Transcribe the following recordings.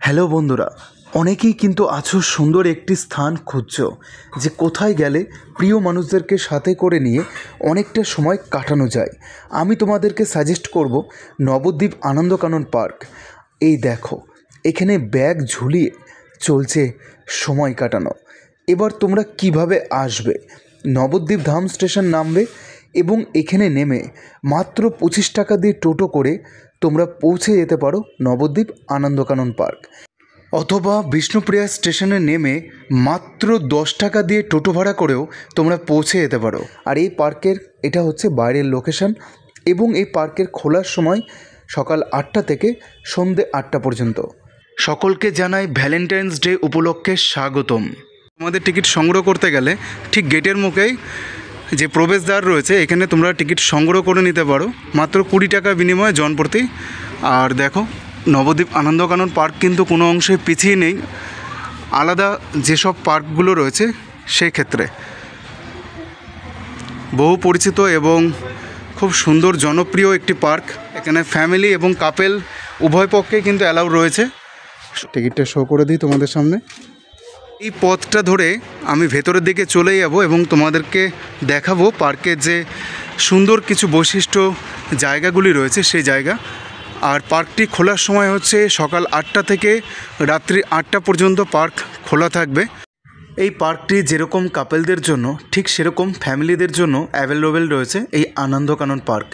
Hello বন্ধুরা, অনেকেই কিন্তু আছো সুন্দর একটি স্থান খুঁজছো যে কোথায় গেলে প্রিয় মানুষদেরকে সাথে করে নিয়ে অনেকটা সময় কাটানো যায়। আমি তোমাদেরকে সাজেস্ট করব নবদ্বীপ আনন্দকানন পার্ক। এই দেখো, এখানে ব্যাগ ঝুলিয়ে চলছে সময় কাটানো। এবার তোমরা কিভাবে আসবে? নবদ্বীপ ধাম স্টেশন নামবে এবং এখানে নেমে মাত্র 25 টাকা দিয়ে টোটো করে তোমরা পৌঁছে যেতে পারো নবদ্বীপ আনন্দকানন পার্ক। অথবা বিষ্ণুপ্রিয়া স্টেশনে নেমে মাত্র 10 টাকা দিয়ে টোটো ভাড়া করেও তোমরা পৌঁছে যেতে পারো। আর এই পার্কের এটা হচ্ছে বাইরের লোকেশন এবং এই পার্কের খোলার সময় সকাল 8টা থেকে সন্ধ্যে 8টা পর্যন্ত। সকলকে জানাই ভ্যালেন্টাইন্স ডে উপলক্ষে স্বাগতম। তোমাদের টিকিট সংগ্রহ করতে গেলে ঠিক গেটের মুখেই যে প্রবেশদ্বার রয়েছে এখানে তোমরা টিকিট সংগ্রহ করে নিতে পারো মাত্র 20 টাকা বিনিময়ে জনপ্রতি। আর দেখো, নবদ্বীপ আনন্দকানন পার্ক কিন্তু কোনো অংশে পিছিয়ে নেই আলাদা যেসব পার্কগুলো রয়েছে সেই ক্ষেত্রে। বহু পরিচিত এবং খুব সুন্দর জনপ্রিয় একটি পার্ক। এখানে ফ্যামিলি এবং কাপেল উভয় পক্ষেই কিন্তু অ্যালাউ রয়েছে। টিকিটটা শো করে দিই তোমাদের সামনে। এই পথটা ধরে আমি ভেতরের দিকে চলে যাব এবং তোমাদেরকে দেখাবো পার্কের যে সুন্দর কিছু বৈশিষ্ট্য জায়গাগুলি রয়েছে সেই জায়গা। আর পার্কটি খোলার সময় হচ্ছে সকাল 8টা থেকে রাত্রি 8টা পর্যন্ত পার্ক খোলা থাকবে। এই পার্কটি যেরকম কাপেলদের জন্য ঠিক সেরকম ফ্যামিলিদের জন্য অ্যাভেলেবেল রয়েছে এই আনন্দকানন পার্ক।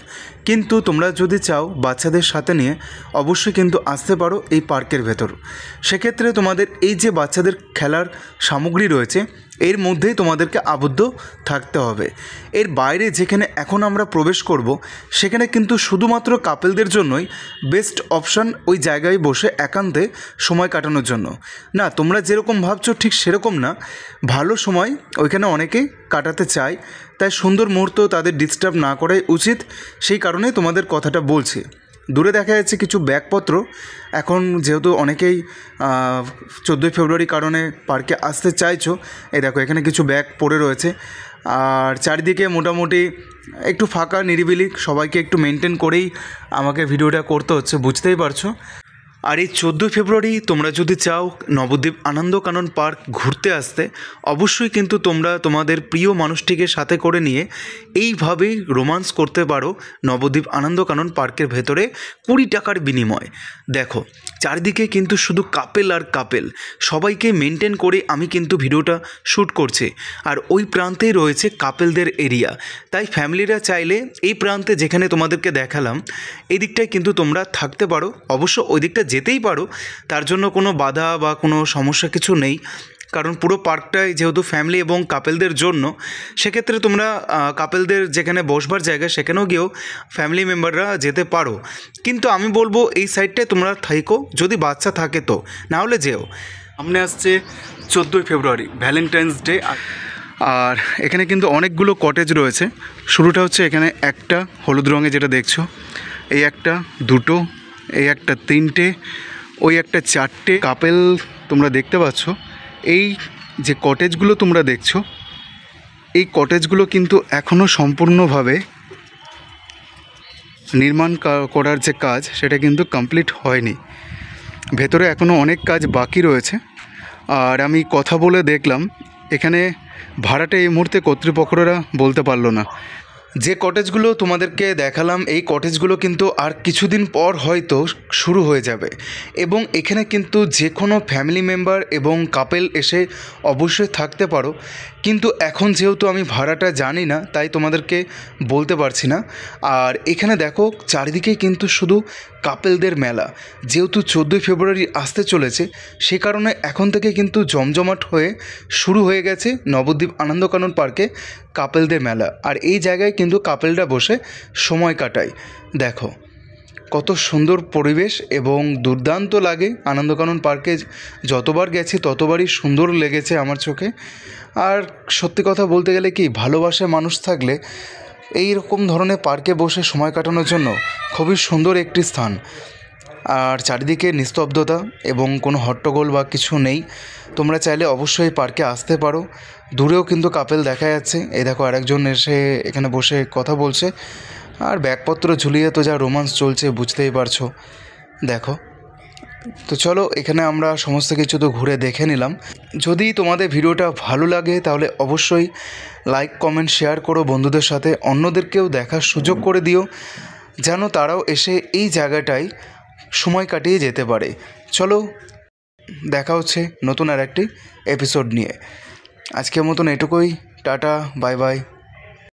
কিন্তু তোমরা যদি চাও বাচ্চাদের সাথে নিয়ে অবশ্যই কিন্তু আসতে পারো এই পার্কের ভেতর। সেক্ষেত্রে তোমাদের এই যে বাচ্চাদের খেলার সামগ্রী রয়েছে এর মধ্যেই তোমাদেরকে আবদ্ধ থাকতে হবে। এর বাইরে যেখানে এখন আমরা প্রবেশ করব সেখানে কিন্তু শুধুমাত্র কাপেলদের জন্যই বেস্ট অপশান, ওই জায়গায় বসে একান্তে সময় কাটানোর জন্য। না, তোমরা যেরকম ভাবছো ঠিক সেরকম না, ভালো সময় ওইখানে অনেকেই কাটাতে চায়, তাই সুন্দর মুহূর্ত তাদের ডিস্টার্ব না করাই উচিত। সেই কারণেই তোমাদের কথাটা বলছি। দূরে দেখা যাচ্ছে কিছু ব্যাগপত্র। এখন যেহেতু অনেকেই 14ই ফেব্রুয়ারি কারণে পার্কে আসতে চাইছো, এই দেখো এখানে কিছু ব্যাগ পড়ে রয়েছে। আর চারিদিকে মোটামুটি একটু ফাঁকা নিরিবিলি, সবাইকে একটু মেনটেন করেই আমাকে ভিডিওটা করতে হচ্ছে, বুঝতেই পারছো। আর এই 14 ফেব্রুয়ারি তোমরা যদি চাও নবদ্বীপ আনন্দকানন পার্ক ঘুরতে আসতে, অবশ্যই কিন্তু তোমরা তোমাদের প্রিয় মানুষটিকে সাথে করে নিয়ে এইভাবেই রোমান্স করতে পারো নবদ্বীপ আনন্দকানন পার্কের ভেতরে 20 টাকার বিনিময়। দেখো চারিদিকে কিন্তু শুধু কাপেল আর কাপেল, সবাইকে মেনটেন করে আমি কিন্তু ভিডিওটা শ্যুট করছি। আর ওই প্রান্তেই রয়েছে কাপেলদের এরিয়া, তাই ফ্যামিলিরা চাইলে এই প্রান্তে যেখানে তোমাদেরকে দেখালাম এই দিকটায় কিন্তু তোমরা থাকতে পারো। অবশ্য ওই দিকটা যেতেই পারো, তার জন্য কোনো বাধা বা কোনো সমস্যা কিছু নেই, কারণ পুরো পার্কটাই যেহেতু ফ্যামিলি এবং কাপেলদের জন্য। সেক্ষেত্রে তোমরা কাপেলদের যেখানে বসবার জায়গা সেখানেও গিয়েও ফ্যামিলি মেম্বাররা যেতে পারো। কিন্তু আমি বলবো এই সাইডটায় তোমরা থাকো, যদি বাচ্চা থাকে তো, না হলে যেও। সামনে আসছে 14ই ফেব্রুয়ারি ভ্যালেন্টাইন্স ডে। আর এখানে কিন্তু অনেকগুলো কটেজ রয়েছে। শুরুটা হচ্ছে এখানে একটা হলুদ রঙে যেটা দেখছো, এই একটা, দুটো, এই একটা, তিনটে, ওই একটা, চারটে কাপেল তোমরা দেখতে পাচ্ছ। এই যে কটেজগুলো তোমরা দেখছো, এই কটেজগুলো কিন্তু এখনও সম্পূর্ণভাবে নির্মাণ করার যে কাজ সেটা কিন্তু কমপ্লিট হয়নি। ভেতরে এখনও অনেক কাজ বাকি রয়েছে। আর আমি কথা বলে দেখলাম এখানে ভাড়াটা এই মুহূর্তে কর্তৃপক্ষরা বলতে পারলো না। যে কটেজগুলো তোমাদেরকে দেখালাম এই কটেজগুলো কিন্তু আর কিছুদিন পর হয়তো শুরু হয়ে যাবে, এবং এখানে কিন্তু যে কোনো ফ্যামিলি মেম্বার এবং কাপেল এসে অবশ্যই থাকতে পারো। কিন্তু এখন যেহেতু আমি ভাড়াটা জানি না তাই তোমাদেরকে বলতে পারছি না। আর এখানে দেখো চারিদিকেই কিন্তু শুধু কাপেলদের মেলা। যেহেতু 14ই ফেব্রুয়ারি আসতে চলেছে সে কারণে এখন থেকে কিন্তু জমজমাট হয়ে শুরু হয়ে গেছে নবদ্বীপ আনন্দকানন পার্কে কাপেলদের মেলা। আর এই জায়গায় কিন্তু কাপেলরা বসে সময় কাটায়। দেখো কত সুন্দর পরিবেশ এবং দুর্দান্ত লাগে। আনন্দকানন পার্কে যতবার গেছি ততবারই সুন্দর লেগেছে আমার চোখে। আর সত্যি কথা বলতে গেলে কি, ভালোবাসা মানুষ থাকলে এই রকম ধরনের পার্কে বসে সময় কাটানোর জন্য খুবই সুন্দর একটি স্থান। আর চারিদিকে নিস্তব্ধতা এবং কোনো হট্টগোল বা কিছু নেই। তোমরা চাইলে অবশ্যই পার্কে আসতে পারো। দূরেও কিন্তু কাপেল দেখা যাচ্ছে। এই দেখো আরেকজন এসে এখানে বসে কথা বলছে। আর ব্যাগপত্র ঝুলিয়ে তো যা রোমান্স চলছে বুঝতেই পারছো। দেখো তো চলো, এখানে আমরা সমস্ত কিছু তো ঘুরে দেখে নিলাম। যদি তোমাদের ভিডিওটা ভালো লাগে তাহলে অবশ্যই লাইক, কমেন্ট, শেয়ার করো বন্ধুদের সাথে, অন্যদেরকেও দেখার সুযোগ করে দিও, যেন তারাও এসে এই জায়গাটায় সময় কাটিয়ে যেতে পারে। চলো, দেখা হচ্ছে নতুন আর একটি এপিসোড নিয়ে। আজকের মতন এটুকুই। Tata, bye bye.